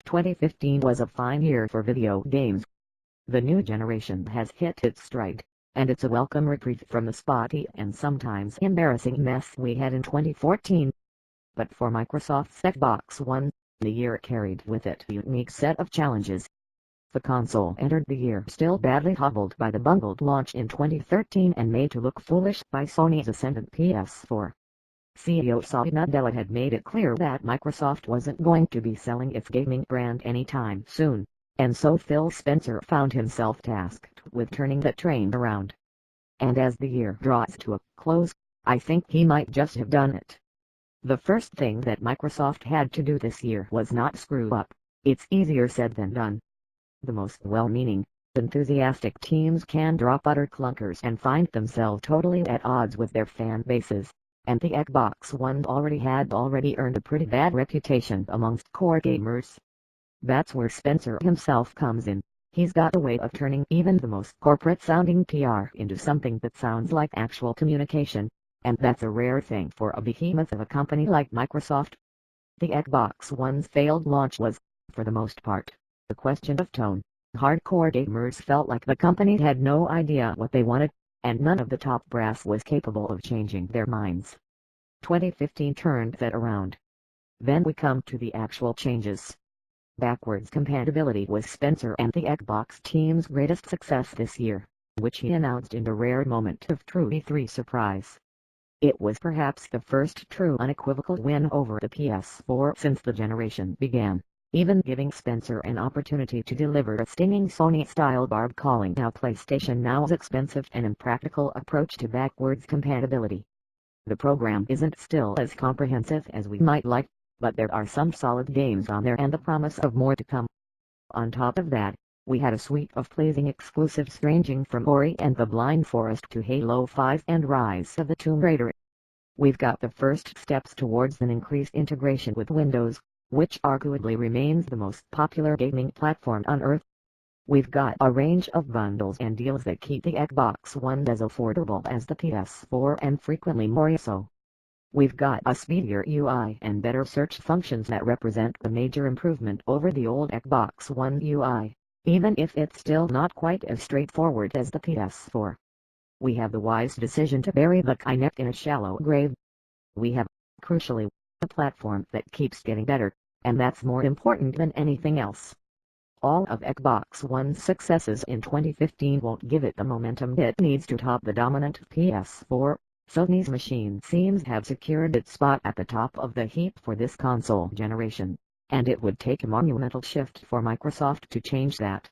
2015 was a fine year for video games. The new generation has hit its stride, and it's a welcome reprieve from the spotty and sometimes embarrassing mess we had in 2014. But for Microsoft's Xbox One, the year carried with it a unique set of challenges. The console entered the year still badly hobbled by the bungled launch in 2013 and made to look foolish by Sony's ascendant PS4. CEO Satya Nadella had made it clear that Microsoft wasn't going to be selling its gaming brand anytime soon, and so Phil Spencer found himself tasked with turning the train around. And as the year draws to a close, I think he might just have done it. The first thing that Microsoft had to do this year was not screw up. It's easier said than done. The most well-meaning, enthusiastic teams can drop utter clunkers and find themselves totally at odds with their fan bases. And the Xbox One had already earned a pretty bad reputation amongst core gamers. That's where Spencer himself comes in. He's got a way of turning even the most corporate-sounding PR into something that sounds like actual communication, and that's a rare thing for a behemoth of a company like Microsoft. The Xbox One's failed launch was, for the most part, a question of tone. Hardcore gamers felt like the company had no idea what they wanted, and none of the top brass was capable of changing their minds. 2015 turned that around. Then we come to the actual changes. Backwards compatibility was Spencer and the Xbox team's greatest success this year, which he announced in a rare moment of true E3 surprise. It was perhaps the first true unequivocal win over the PS4 since the generation began, even giving Spencer an opportunity to deliver a stinging Sony-style barb calling out PlayStation Now's expensive and impractical approach to backwards compatibility. The program isn't still as comprehensive as we might like, but there are some solid games on there and the promise of more to come. On top of that, we had a suite of pleasing exclusives ranging from Ori and the Blind Forest to Halo 5 and Rise of the Tomb Raider. We've got the first steps towards an increased integration with Windows, which arguably remains the most popular gaming platform on Earth. We've got a range of bundles and deals that keep the Xbox One as affordable as the PS4 and frequently more so. We've got a speedier UI and better search functions that represent the major improvement over the old Xbox One UI, even if it's still not quite as straightforward as the PS4. We have the wise decision to bury the Kinect in a shallow grave. We have, crucially, a platform that keeps getting better, and that's more important than anything else. All of Xbox One's successes in 2015 won't give it the momentum it needs to top the dominant PS4. Sony's machine seems to have secured its spot at the top of the heap for this console generation, and it would take a monumental shift for Microsoft to change that.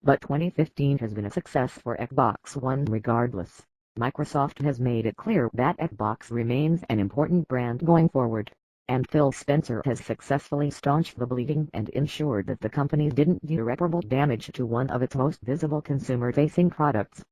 But 2015 has been a success for Xbox One regardless. Microsoft has made it clear that Xbox remains an important brand going forward, and Phil Spencer has successfully staunched the bleeding and ensured that the company didn't do irreparable damage to one of its most visible consumer-facing products.